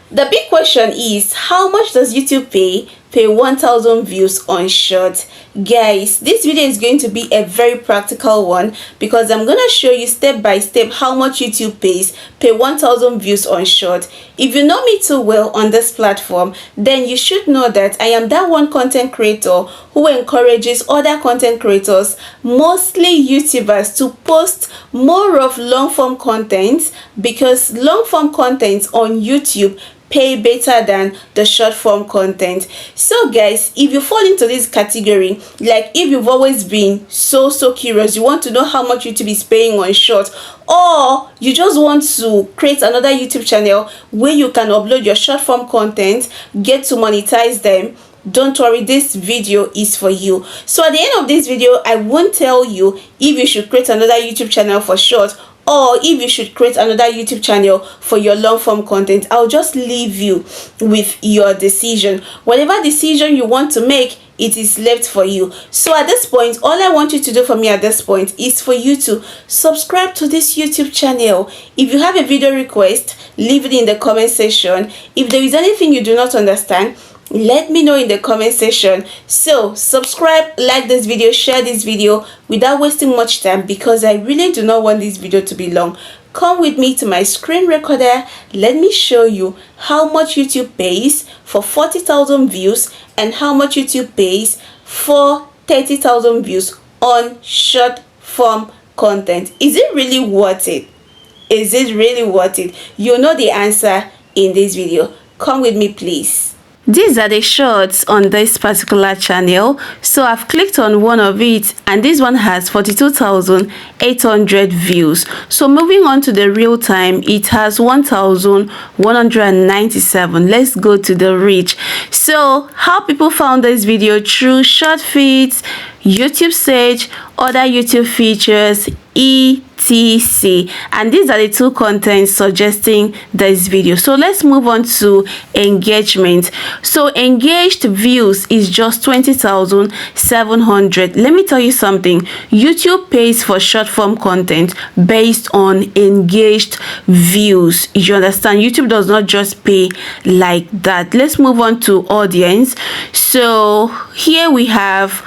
The big question is, how much does YouTube pay per 1000 views on short? Guys, this video is going to be a very practical one because I'm going to show you step by step how much YouTube pays per 1000 views on short. If you know me too well on this platform, then you should know that I am that one content creator who encourages other content creators, mostly YouTubers, to post more of long form content, because long form content on YouTube pay better than the short form content. So guys, if you fall into this category, like if you've always been so curious, you want to know how much YouTube is paying on short, or you just want to create another YouTube channel where you can upload your short form content, get to monetize them, don't worry, this video is for you. So at the end of this video, I won't tell you if you should create another YouTube channel for short or if you should create another YouTube channel for your long form content. I'll just leave you with your decision. Whatever decision you want to make, it is left for you. So at this point, all I want you to do for me at this point is for you to subscribe to this YouTube channel. If you have a video request, leave it in the comment section. If there is anything you do not understand, let me know in the comment section. So subscribe, like this video, share this video without wasting much time, because I really do not want this video to be long. Come with me to my screen recorder. Let me show you how much YouTube pays for 40,000 views and how much YouTube pays for 30,000 views on short form content. Is it really worth it? Is it really worth it? You know the answer in this video. Come with me, please. These are the shorts on this particular channel. So I've clicked on one of it and this one has 42,800 views. So moving on to the real time, it has 1,197. Let's go to the reach. So how people found this video: through short feeds, YouTube search, other YouTube features, etc. And these are the two contents suggesting this video. So let's move on to engagement. So engaged views is just 20,700. Let me tell you something. YouTube pays for short form content based on engaged views. You understand? YouTube does not just pay like that. Let's move on to audience. So here we have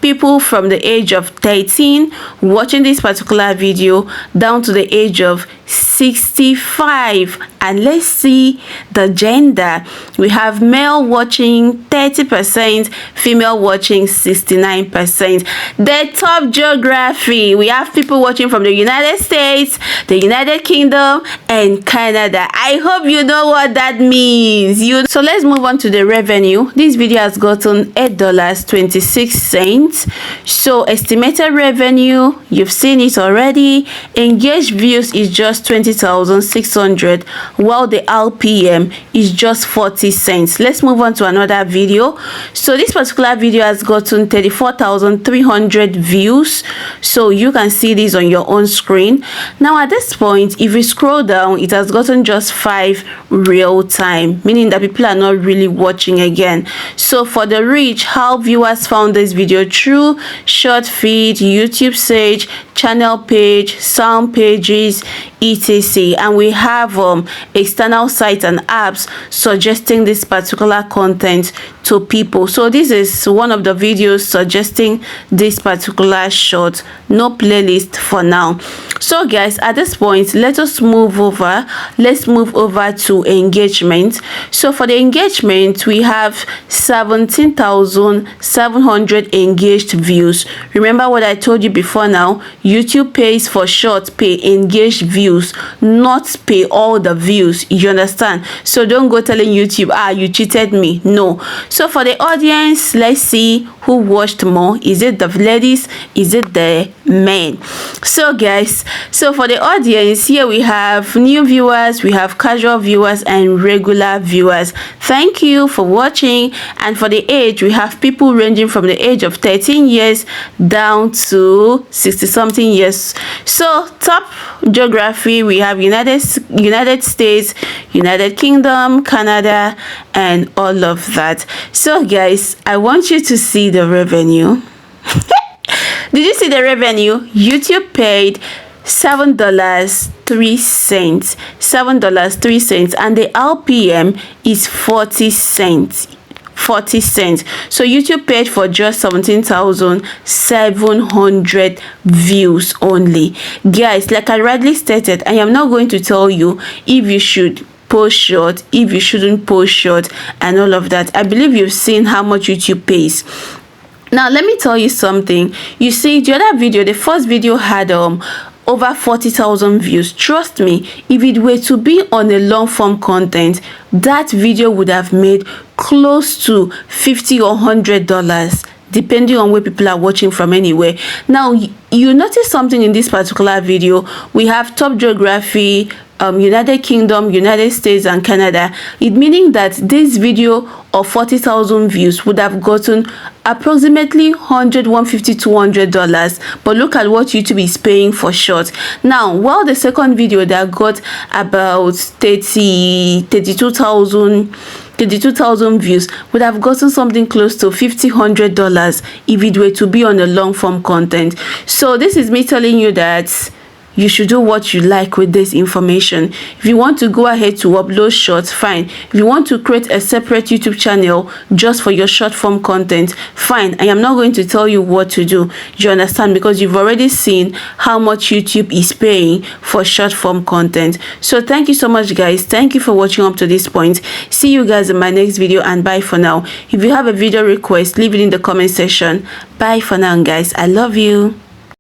people from the age of 13 watching this particular video down to the age of 65. And let's see the gender. We have male watching 30%, female watching 69%. The top geography, we have people watching from the United States, the United Kingdom, and Canada. I hope you know what that means. So let's move on to the revenue. This video has gotten $8.26. So estimated revenue, you've seen it already. Engaged views is just 20,600, while the RPM is just 40 cents. Let's move on to another video. So this particular video has gotten 34,300 views. So you can see this on your own screen. Now at this point, if you scroll down, it has gotten just 5 real time, meaning that people are not really watching again. So for the reach, how viewers found this video: through short feed, YouTube search, channel page, sound pages, etc. And we have external sites and apps suggesting this particular content to people. So this is one of the videos suggesting this particular short. No playlist for now. So guys, at this point, let us move over. Let's move over to engagement. So for the engagement, we have 17,700 engaged views. Remember what I told you before now. YouTube pays for short pay engaged views, not pay all the views. You understand? So don't go telling YouTube, you cheated me. No. So for the audience, let's see who watched more. Is it the ladies? Is it the men? So guys, so for the audience, here we have new viewers, we have casual viewers, and regular viewers. Thank you for watching. And for the age, we have people ranging from the age of 13 years down to 60 something years. So top geography, we have United States, United Kingdom, Canada, and all of that. So guys, I want you to see the revenue. Did you see the revenue? YouTube paid $7.30 3 cents, $7.03, and the RPM is 40 cents. 40 cents. So YouTube paid for just 17,700 views only. Guys, like I rightly stated, I am not going to tell you if you should post short, if you shouldn't post short, and all of that. I believe you've seen how much YouTube pays. Now let me tell you something. You see, the other video, the first video had over 40,000 views. Trust me, if it were to be on a long form content, that video would have made close to $50 or $100, depending on where people are watching from anywhere. Now you notice something in this particular video. We have top geography, United Kingdom, United States, and Canada. It meaning that this video of 40,000 views would have gotten approximately $100, $150, $200. But look at what YouTube is paying for short. Now, while the second video that got about 32,000 views would have gotten something close to $50, $100 if it were to be on a long form content. So this is me telling you that you should do what you like with this information. If you want to go ahead to upload shorts, fine. If you want to create a separate YouTube channel just for your short form content, fine. I am not going to tell you what to do. You understand? Because you've already seen how much YouTube is paying for short form content. So thank you so much, guys. Thank you for watching up to this point. See you guys in my next video, and bye for now. If you have a video request, leave it in the comment section. Bye for now, guys. I love you.